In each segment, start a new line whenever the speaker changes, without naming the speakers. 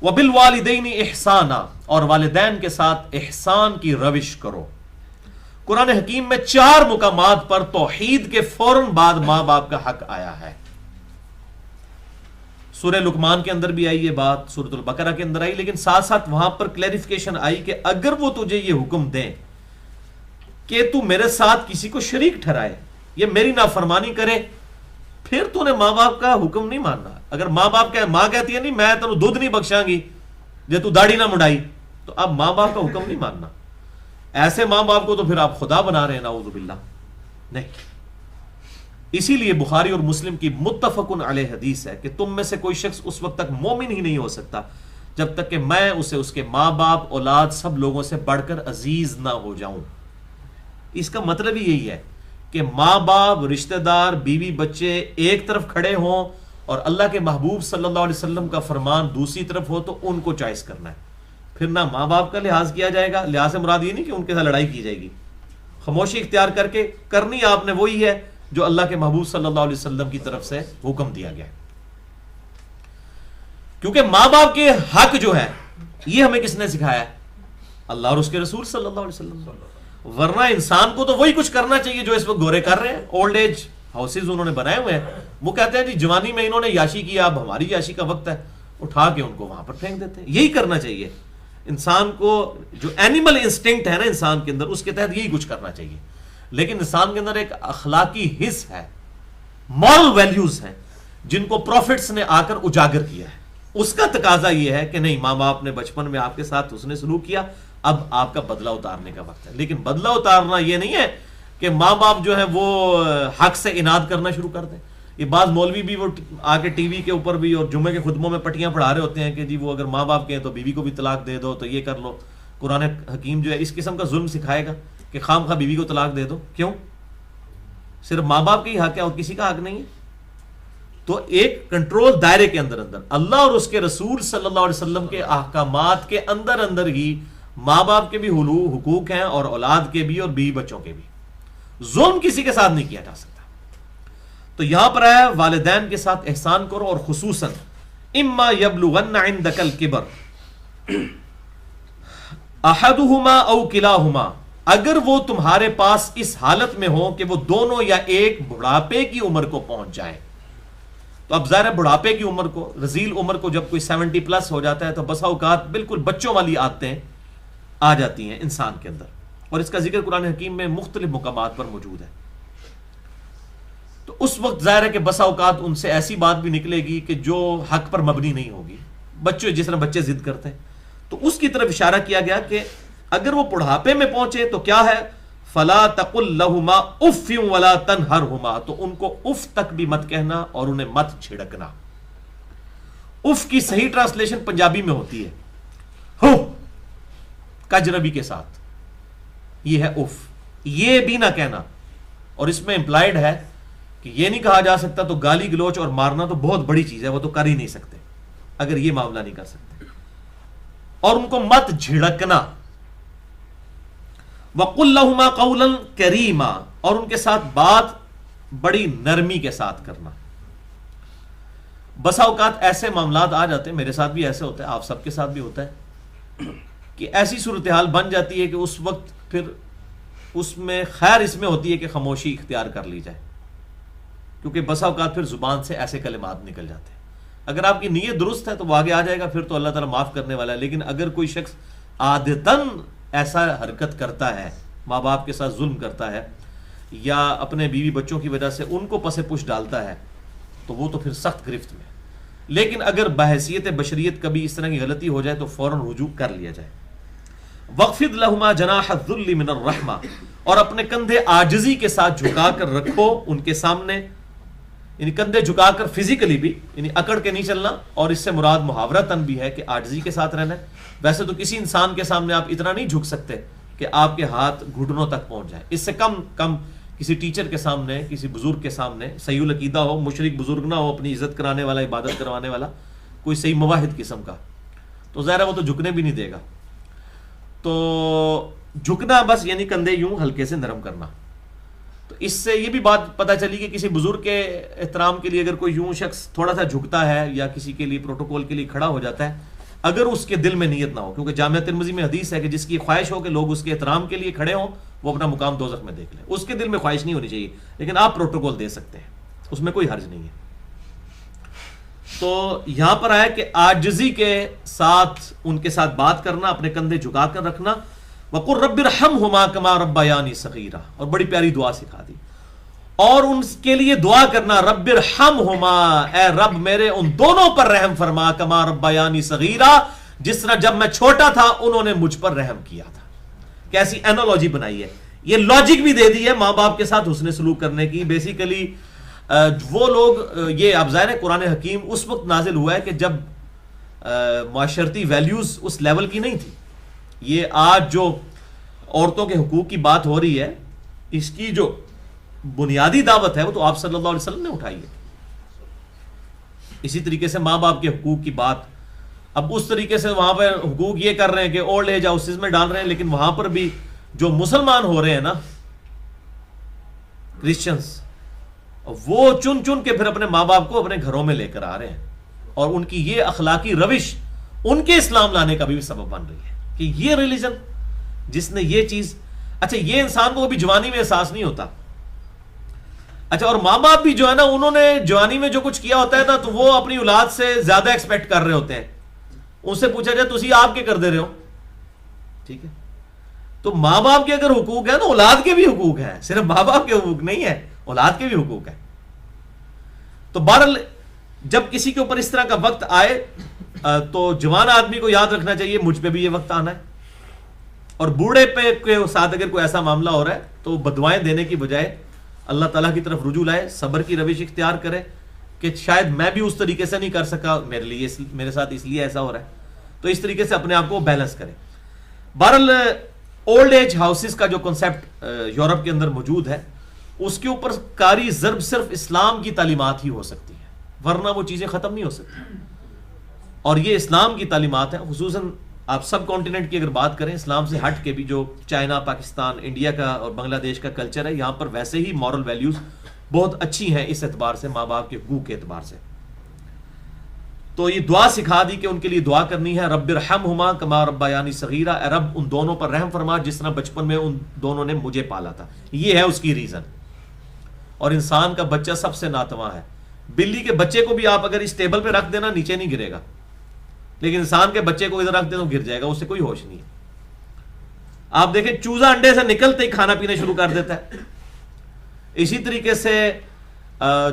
وَبِالْوَالِدَيْنِ احسانا، اور والدین کے ساتھ احسان کی روش کرو۔ قرآن حکیم میں 4 مقامات پر توحید کے فوراً بعد ماں باپ کا حق آیا ہے۔ سورہ لقمان کے اندر بھی آئی یہ بات، سورۃ البقرہ کے اندر آئی، لیکن ساتھ ساتھ وہاں پر کلیریفیکیشن آئی کہ اگر وہ تجھے یہ حکم دیں کہ تو میرے ساتھ کسی کو شریک ٹھہرائے، یہ میری نافرمانی کرے، پھر تو نے ماں باپ کا حکم نہیں ماننا۔ اگر ماں کہتی ہے نہیں میں تینوں دودھ نہیں بخشاں گی جے تو داڑھی نہ مڑائی، تو اب ماں باپ کا حکم نہیں ماننا۔ ایسے ماں باپ کو تو پھر آپ خدا بنا رہے ہیں، نعوذ باللہ۔ نہیں، اسی لیے بخاری اور مسلم کی متفقن علیہ حدیث ہے کہ تم میں سے کوئی شخص اس وقت تک مومن ہی نہیں ہو سکتا جب تک کہ میں اسے اس کے ماں باپ، اولاد، سب لوگوں سے بڑھ کر عزیز نہ ہو جاؤں۔ اس کا مطلب ہی یہی ہے کہ ماں باپ، رشتہ دار، بیوی بچے ایک طرف کھڑے ہوں اور اللہ کے محبوب صلی اللہ علیہ وسلم کا فرمان دوسری طرف ہو تو ان کو چوائس کرنا ہے۔ پھر نہ ماں باپ کا لحاظ کیا جائے گا، لحاظ سے مراد یہ نہیں کہ ان کے ساتھ لڑائی کی جائے گی، خاموشی اختیار کر کے کرنی آپ نے وہی ہے جو اللہ کے محبوب صلی اللہ علیہ وسلم کی طرف سے حکم دیا گیا ہے۔ کیونکہ ماں باپ کے حق جو ہے یہ ہمیں کس نے سکھایا ہے؟ اللہ اور اس کے رسول صلی اللہ علیہ وسلم۔ ورنہ انسان کو تو وہی کچھ کرنا چاہیے جو اس وقت گورے کر رہے ہیں۔ اولڈ ایج ہاؤسز انہوں نے بنائے ہوئے ہیں، وہ کہتے ہیں جی جوانی میں انہوں نے یاشی کیا، اب ہماری یاشی کا وقت ہے، اٹھا کے ان کو وہاں پر پھینک دیتے ہیں۔ یہی کرنا چاہیے انسان کو، جو اینیمل انسٹنکٹ ہے نا انسان کے اندر، اس کے تحت یہی کچھ کرنا چاہیے۔ لیکن انسان کے اندر ایک اخلاقی حص ہے، مورل ویلیوز ہیں جن کو پروفٹس نے آ کر اجاگر کیا ہے۔ اس کا تقاضا یہ ہے کہ نہیں، ماں باپ نے بچپن میں آپ کے ساتھ حسن سلوک کیا، اب آپ کا بدلہ اتارنے کا وقت ہے۔ لیکن بدلہ اتارنا یہ نہیں ہے کہ ماں باپ جو ہے وہ حق سے اناد کرنا شروع کر دیں۔ یہ بعض مولوی بھی وہ آ کے ٹی وی کے اوپر بھی اور جمعے کے خطبوں میں پٹیاں پڑھا رہے ہوتے ہیں کہ جی وہ اگر ماں باپ کے ہیں تو بیوی کو بھی طلاق دے دو، تو یہ کر لو۔ قرآن حکیم جو ہے اس قسم کا ظلم سکھائے گا کہ خام خواہ بیوی کو طلاق دے دو۔ کیوں؟ صرف ماں باپ کا ہی حق ہے اور کسی کا حق نہیں ہے؟ تو ایک کنٹرول دائرے کے اندر اللہ اور اس کے رسول صلی اللہ علیہ وسلم کے احکامات کے اندر ہی ماں باپ کے بھی حقوق ہیں اور اولاد کے بھی اور بیوی بچوں کے بھی۔ ظلم کسی کے ساتھ نہیں کیا جا سکتا۔ تو یہاں پر ہے والدین کے ساتھ احسان کرو، اور خصوصاً اما یبلغن عندک الکبر احدہما او کلاہما، اگر وہ تمہارے پاس اس حالت میں ہو کہ وہ دونوں یا ایک بڑھاپے کی عمر کو پہنچ جائے۔ تو اب ظاہر بڑھاپے کی عمر کو، رذیل عمر کو جب کوئی 70 پلس ہو جاتا ہے تو بسا اوقات بالکل بچوں والی عادتیں آ جاتی ہیں انسان کے اندر، اور اس کا ذکر قرآن حکیم میں مختلف مقامات پر موجود ہے۔ تو اس وقت ظاہر ہے کہ بسا اوقات ان سے ایسی بات بھی نکلے گی کہ جو حق پر مبنی نہیں ہوگی، بچے جس طرح بچے ضد کرتے ہیں۔ تو اس کی طرف اشارہ کیا گیا کہ اگر وہ بڑھاپے میں پہنچے تو کیا ہے، فلا تقل لہما اف ولا تنہرہما، تو ان کو اف تک بھی مت کہنا اور انہیں مت چھڑکنا۔ اف کی صحیح ٹرانسلیشن پنجابی میں ہوتی ہے ہو، کجربی کے ساتھ، یہ ہے اف، یہ بھی نہ کہنا۔ اور اس میں امپلائڈ ہے کہ یہ نہیں کہا جا سکتا تو گالی گلوچ اور مارنا تو بہت بڑی چیز ہے، وہ تو کر ہی نہیں سکتے اگر یہ معاملہ نہیں کر سکتے۔ اور ان کو مت جھڑکنا۔ وَقُلْ لَهُمَا قَوْلًا كَرِيمًا، اور ان کے ساتھ بات بڑی نرمی کے ساتھ کرنا۔ بسا اوقات ایسے معاملات آ جاتے ہیں، میرے ساتھ بھی ایسے ہوتا ہے، آپ سب کے ساتھ بھی ہوتا ہے، کہ ایسی صورتحال بن جاتی ہے کہ اس وقت پھر اس میں خیر اس میں ہوتی ہے کہ خاموشی اختیار کر لی جائے، کیونکہ بسا اوقات پھر زبان سے ایسے کلمات نکل جاتے ہیں۔ اگر آپ کی نیت درست ہے تو وہ آگے آ جائے گا، پھر تو اللہ تعالیٰ معاف کرنے والا ہے۔ لیکن اگر کوئی شخص عادتاً ایسا حرکت کرتا ہے، ماں باپ کے ساتھ ظلم کرتا ہے، یا اپنے بیوی بچوں کی وجہ سے ان کو پس پش ڈالتا ہے، تو وہ تو پھر سخت گرفت میں۔ لیکن اگر بحیثیت بشریت کبھی اس طرح کی غلطی ہو جائے تو فوراً رجوع کر لیا جائے۔ وَاخْفِضْ لَهُمَا جَنَاحَ الذُّلِّ مِنَ الرَّحْمَةِ، اور اپنے کندھے عاجزی کے ساتھ جھکا کر رکھو ان کے سامنے، یعنی کندھے جھکا کر فزیکلی بھی، یعنی اکڑ کے نہیں چلنا، اور اس سے مراد محاورتاً بھی ہے کہ عاجزی کے ساتھ رہنا ہے۔ ویسے تو کسی انسان کے سامنے آپ اتنا نہیں جھک سکتے کہ آپ کے ہاتھ گھٹنوں تک پہنچ جائیں، اس سے کم کسی ٹیچر کے سامنے، کسی بزرگ کے سامنے، صحیح العقیدہ ہو، مشرک بزرگ نہ ہو، اپنی عزت کرانے والا، عبادت کروانے والا، کوئی صحیح موحد قسم کا، تو ظاہر ہے وہ تو جھکنے بھی نہیں دے گا۔ تو جھکنا بس یعنی کندھے یوں ہلکے سے نرم کرنا۔ تو اس سے یہ بھی بات پتہ چلی کہ کسی بزرگ کے احترام کے لیے اگر کوئی یوں شخص تھوڑا سا جھکتا ہے یا کسی کے لیے پروٹوکول کے لیے کھڑا ہو جاتا ہے اگر اس کے دل میں نیت نہ ہو، کیونکہ جامعہ ترمذی میں حدیث ہے کہ جس کی خواہش ہو کہ لوگ اس کے احترام کے لیے کھڑے ہوں وہ اپنا مقام دوزخ میں دیکھ لیں، اس کے دل میں خواہش نہیں ہونی چاہیے، لیکن آپ پروٹوکول دے سکتے ہیں، اس میں کوئی حرج نہیں ہے۔ تو یہاں پر آیا کہ عاجزی کے ساتھ ان کے ساتھ بات کرنا، اپنے کندھے جھکا کر رکھنا، وَقُلْ رَبِّ ارْحَمْهُمَا كَمَا رَبَّيَانِي صَغِيرًا، اور بڑی پیاری دعا سکھا دی، اور ان کے لیے دعا کرنا رب ارحمہما، اے رب میرے ان دونوں پر رحم فرما، کما ربیانی صغیرا، جس طرح جب میں چھوٹا تھا انہوں نے مجھ پر رحم کیا تھا۔ کیسی اینالوجی بنائی ہے، یہ لاجک بھی دے دی ہے ماں باپ کے ساتھ حسن سلوک کرنے کی۔ بیسیکلی وہ لوگ، یہ اب ظاہر ہے قرآن حکیم اس وقت نازل ہوا ہے کہ جب معاشرتی ویلیوز اس لیول کی نہیں تھی۔ یہ آج جو عورتوں کے حقوق کی بات ہو رہی ہے، اس کی جو بنیادی دعوت ہے وہ تو آپ صلی اللہ علیہ وسلم نے اٹھائی ہے۔ اسی طریقے سے ماں باپ کے حقوق کی بات، اب اس طریقے سے وہاں پہ حقوق یہ کر رہے ہیں کہ اولڈ ایج ہاؤسز میں ڈال رہے ہیں، لیکن وہاں پر بھی جو مسلمان ہو رہے ہیں نا، کرسچنز، وہ چن چن کے پھر اپنے ماں باپ کو اپنے گھروں میں لے کر آ رہے ہیں، اور ان کی یہ اخلاقی روش ان کے اسلام لانے کا بھی سبب بن رہی ہے کہ یہ ریلیجن جس نے یہ چیز، اچھا یہ انسان کو ابھی جوانی میں احساس نہیں ہوتا، اچھا، اور ماں باپ بھی جو ہے نا، انہوں نے جوانی میں جو کچھ کیا ہوتا ہے نا، تو وہ اپنی اولاد سے زیادہ ایکسپیکٹ کر رہے ہوتے ہیں۔ ان سے پوچھا جائے تسی آپ کے کر دے رہے ہو، ٹھیک ہے؟ تو ماں باپ کے اگر حقوق ہیں تو اولاد کے بھی حقوق ہیں، صرف ماں باپ کے حقوق نہیں ہے، اولاد کے بھی حقوق ہیں۔ تو بہرحال جب کسی کے اوپر اس طرح کا وقت آئے تو جوان آدمی کو یاد رکھنا چاہیے مجھ پہ بھی یہ وقت آنا ہے، اور بوڑھے پہ کے ساتھ اگر کوئی ایسا معاملہ ہو رہا ہے تو بدوائیں دینے کی بجائے اللہ تعالیٰ کی طرف رجوع لائے، صبر کی روش اختیار کرے کہ شاید میں بھی اس طریقے سے نہیں کر سکا، میرے ساتھ اس لیے ایسا ہو رہا ہے، تو اس طریقے سے اپنے آپ کو بیلنس کرے۔ بہرحال اولڈ ایج ہاؤسز کا جو کنسیپٹ یورپ کے اندر موجود ہے، اس کے اوپر کاری ضرب صرف اسلام کی تعلیمات ہی ہو سکتی ہے، ورنہ وہ چیزیں ختم نہیں ہو سکتی، اور یہ اسلام کی تعلیمات ہیں۔ خصوصاً آپ سب کانٹیننٹ کی اگر بات کریں، اسلام سے ہٹ کے بھی جو چائنا، پاکستان، انڈیا کا اور بنگلہ دیش کا کلچر ہے، یہاں پر ویسے ہی مورل ویلیوز بہت اچھی ہیں اس اعتبار سے، ماں باپ کے حقوق کے اعتبار سے۔ تو یہ دعا سکھا دی کہ ان کے لیے دعا کرنی ہے، رب ارحمہما کما ربیانی صغیرا، اے رب ان دونوں پر رحم فرما جس طرح بچپن میں ان دونوں نے مجھے پالا تھا۔ یہ ہے اس کی ریزن۔ اور انسان کا بچہ سب سے ناتواں ہے۔ بلی کے بچے کو بھی آپ اگر اس ٹیبل پہ رکھ دینا نیچے نہیں گرے گا، لیکن انسان کے بچے کو ادھر رکھ دیں تو گر جائے گا، اس سے کوئی ہوش نہیں ہے۔ آپ دیکھیں چوزا انڈے سے نکلتے ہی کھانا پینا شروع کر دیتا ہے۔ اسی طریقے سے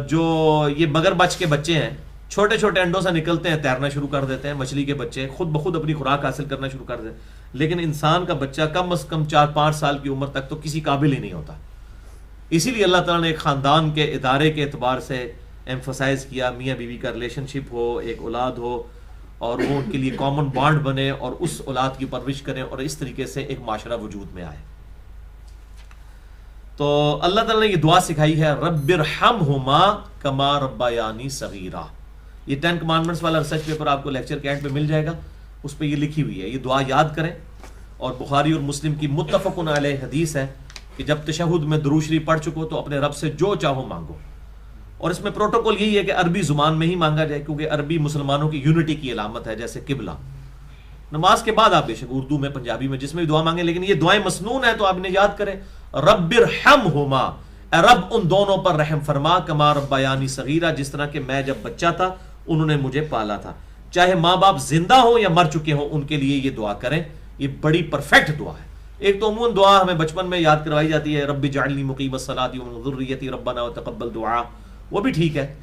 جو یہ مگر بچ کے بچے ہیں، چھوٹے چھوٹے انڈوں سے نکلتے ہیں، تیرنا شروع کر دیتے ہیں۔ مچھلی کے بچے خود بخود اپنی خوراک حاصل کرنا شروع کر دیتے ہیں، لیکن انسان کا بچہ کم از کم 4-5 سال کی عمر تک تو کسی قابل ہی نہیں ہوتا۔ اسی لیے اللہ تعالیٰ نے ایک خاندان کے ادارے کے اعتبار سے ایمفسائز کیا، میاں بیوی کا ریلیشن شپ ہو، ایک اولاد ہو، اور وہ ان کے لیے کامن بانڈ بنے اور اس اولاد کی پرورش کریں، اور اس طریقے سے ایک معاشرہ وجود میں آئے۔ تو اللہ تعالیٰ نے یہ دعا سکھائی ہے، رب ارحمہما کما ربیانی صغیرا۔ یہ 10 کمانڈمنٹس والا ریسرچ پیپر آپ کو لیکچر کے اینڈ پہ مل جائے گا، اس پہ یہ لکھی ہوئی ہے۔ یہ دعا یاد کریں، اور بخاری اور مسلم کی متفق علیہ حدیث ہے کہ جب تشہد میں درود شریف پڑھ چکو تو اپنے رب سے جو چاہو مانگو، اور اس میں پروٹوکول یہی ہے کہ عربی زبان میں ہی مانگا جائے، کیونکہ عربی مسلمانوں کی یونٹی کی علامت ہے، جیسے قبلہ۔ نماز کے بعد آپ بے شک اردو میں، پنجابی میں، جس میں بھی دعا مانگیں، لیکن یہ دعائیں مسنون ہیں تو آپ انہیں یاد کریں، رب ارحمہما، اے رب ان دونوں پر رحم فرما، کما ربیانی صغیرا، جس طرح کہ میں جب بچہ تھا انہوں نے مجھے پالا تھا۔ چاہے ماں باپ زندہ ہوں یا مر چکے ہوں، ان کے لیے یہ دعا کریں، یہ بڑی پرفیکٹ دعا ہے۔ ایک تو عموماً دعا ہمیں بچپن میں یاد کروائی جاتی ہے، رب اجعلنی مقیم الصلاۃ ومن ذریتی ربنا وتقبل دعا، وہ بھی ٹھیک ہے،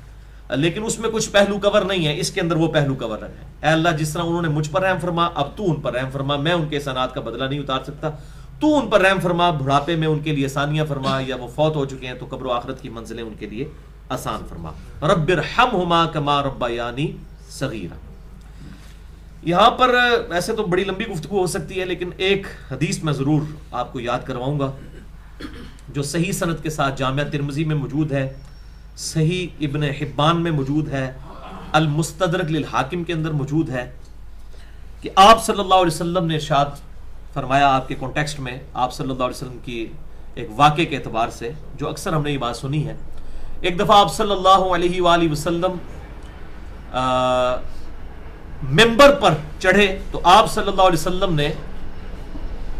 لیکن اس میں کچھ پہلو کور نہیں ہے، اس کے اندر وہ پہلو کور ہے۔ اے اللہ جس طرح انہوں نے مجھ پر رحم فرما، اب تو ان پر رحم فرما، میں ان کے احسانات کا بدلہ نہیں اتار سکتا، تو ان پر رحم فرما، بڑھاپے میں ان کے لیے آسانیاں فرما، یا وہ فوت ہو چکے ہیں تو قبر و آخرت کی منزلیں ان کے لیے آسان فرما، رب ارحمہما کما ربیانی صغیرا۔ یہاں پر ایسے تو بڑی لمبی گفتگو ہو سکتی ہے، لیکن ایک حدیث میں ضرور آپ کو یاد کرواؤں گا جو صحیح سند کے ساتھ جامعہ ترمذی میں موجود ہے، صحیح ابن حبان میں موجود ہے، المستدرک للحاکم کے اندر موجود ہے، کہ آپ صلی اللہ علیہ وسلم نے ارشاد فرمایا، آپ کے کانٹیکسٹ میں آپ صلی اللہ علیہ وسلم کی ایک واقعے کے اعتبار سے جو اکثر ہم نے یہ بات سنی ہے۔ ایک دفعہ آپ صلی اللہ علیہ وآلہ وسلم ممبر پر چڑھے تو آپ صلی اللہ علیہ وسلم نے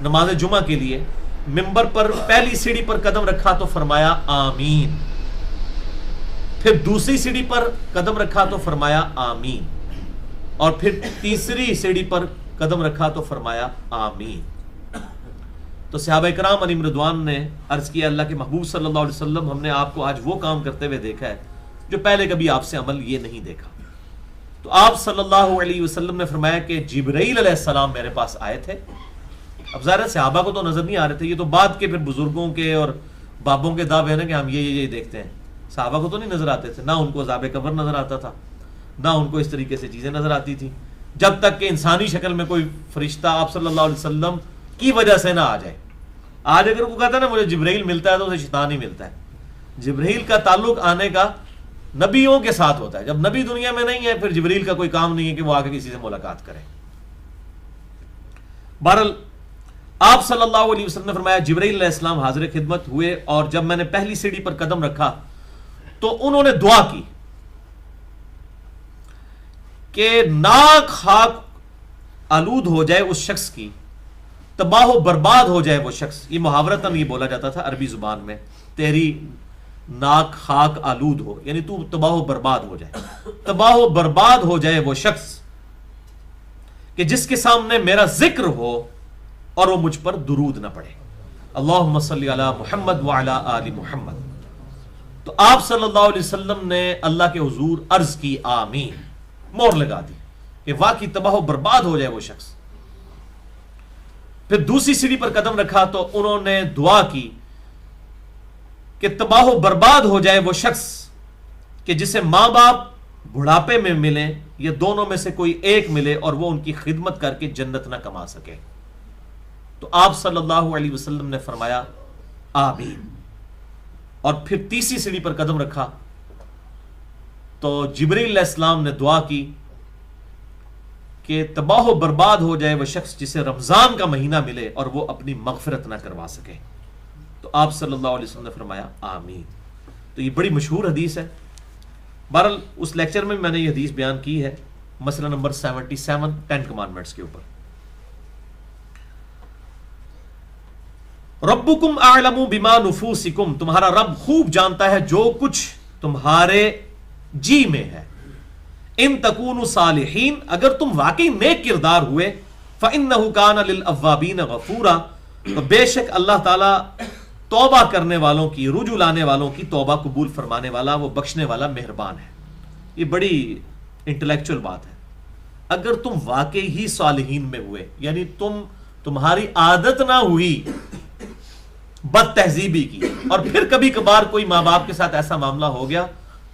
نماز جمعہ کے لیے ممبر پر پہلی سیڑھی پر قدم رکھا تو فرمایا آمین، پھر دوسری سیڑھی پر قدم رکھا تو فرمایا آمین، اور پھر تیسری سیڑھی پر قدم رکھا تو فرمایا آمین۔ تو صحابہ کرام علیہم رضوان نے عرض کیا اللہ کے محبوب صلی اللہ علیہ وسلم، ہم نے آپ کو آج وہ کام کرتے ہوئے دیکھا ہے جو پہلے کبھی آپ سے عمل یہ نہیں دیکھا۔ تو آپ صلی اللہ علیہ وسلم نے فرمایا کہ جبرائیل علیہ السلام میرے پاس آئے تھے۔ اب ظاہر ہے صحابہ کو تو نظر نہیں آ رہے تھے، یہ تو بعد کے پھر بزرگوں کے اور بابوں کے دعوے ہیں کہ ہم یہ دیکھتے ہیں، صحابہ کو تو نہیں نظر آتے تھے، نہ ان کو عذاب قبر نظر آتا تھا، نہ ان کو اس طریقے سے چیزیں نظر آتی تھی، جب تک کہ انسانی شکل میں کوئی فرشتہ آپ صلی اللہ علیہ وسلم کی وجہ سے نہ آ جائے۔ آج اگر وہ کہتا ہے نا مجھے جبرائیل ملتا ہے تو اسے شیطان ہی ملتا ہے۔ جبرائیل کا تعلق آنے کا نبیوں کے ساتھ ہوتا ہے، جب نبی دنیا میں نہیں ہے پھر جبرائیل کا کوئی کام نہیں ہے کہ وہ آ کے کسی سے ملاقات کرے۔ بہرحال آپ صلی اللہ علیہ وسلم نے فرمایا جبرائیل علیہ السلام حاضر خدمت ہوئے، اور جب میں نے پہلی سیڑھی پر قدم رکھا تو انہوں نے دعا کی کہ ناک خاک آلود ہو جائے اس شخص کی، تباہ و برباد ہو جائے وہ شخص۔ یہ محاورتاً یہ بولا جاتا تھا عربی زبان میں، تیری ناک خاک آلود ہو، یعنی تو تباہ و برباد ہو جائے، تباہ و برباد ہو جائے وہ شخص کہ جس کے سامنے میرا ذکر ہو اور وہ مجھ پر درود نہ پڑے۔ اللہم صلی علی محمد وعلی آل محمد۔ تو آپ صلی اللہ علیہ وسلم نے اللہ کے حضور عرض کی آمین، مور لگا دی کہ واقعی تباہ و برباد ہو جائے وہ شخص۔ پھر دوسری سیڑھی پر قدم رکھا تو انہوں نے دعا کی کہ تباہ و برباد ہو جائے وہ شخص کہ جسے ماں باپ بڑھاپے میں ملے یا دونوں میں سے کوئی ایک ملے اور وہ ان کی خدمت کر کے جنت نہ کما سکے۔ تو آپ صلی اللہ علیہ وسلم نے فرمایا آمین، اور پھر تیسری سیڑھی پر قدم رکھا تو جبرائیل علیہ السلام نے دعا کی کہ تباہ و برباد ہو جائے وہ شخص جسے رمضان کا مہینہ ملے اور وہ اپنی مغفرت نہ کروا سکے۔ تو آپ صلی اللہ علیہ وسلم نے فرمایا آمین۔ تو یہ بڑی مشہور حدیث ہے۔ بہرحال اس لیکچر میں نے یہ حدیث بیان کی ہے، مسئلہ نمبر 77 10 کمانڈمنٹس کے اوپر۔ ربکم اعلم بما نفوسکم، تمہارا رب خوب جانتا ہے جو کچھ تمہارے جی میں ہے۔ ان تکونوا صالحین، اگر تم واقعی نیک کردار ہوئے، فإنہ کان للأوابین غفورا، تو بے شک اللہ تعالی توبہ کرنے والوں کی، رجوع لانے والوں کی توبہ قبول فرمانے والا، وہ بخشنے والا مہربان ہے۔ یہ بڑی انٹلیکچوئل بات ہے۔ اگر تم واقعی ہی صالحین میں ہوئے، یعنی تمہاری عادت نہ ہوئی بد تہذیبی کی، اور پھر کبھی کبھار کوئی ماں باپ کے ساتھ ایسا معاملہ ہو گیا،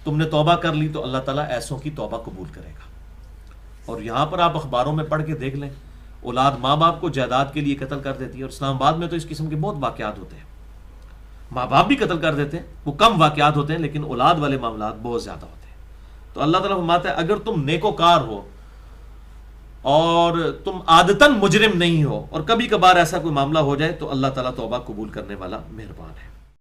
تم نے توبہ کر لی، تو اللہ تعالیٰ ایسوں کی توبہ قبول کرے گا۔ اور یہاں پر آپ اخباروں میں پڑھ کے دیکھ لیں، اولاد ماں باپ کو جائیداد کے لیے قتل کر دیتی ہے، اور اسلام آباد میں تو اس قسم کے بہت واقعات ہوتے ہیں۔ ماں باپ بھی قتل کر دیتے ہیں، وہ کم واقعات ہوتے ہیں، لیکن اولاد والے معاملات بہت زیادہ ہوتے ہیں۔ تو اللہ تعالیٰ فرماتا ہے اگر تم نیکوکار ہو اور تم عادتاً مجرم نہیں ہو، اور کبھی کبھار ایسا کوئی معاملہ ہو جائے، تو اللہ تعالیٰ توبہ قبول کرنے والا مہربان ہے۔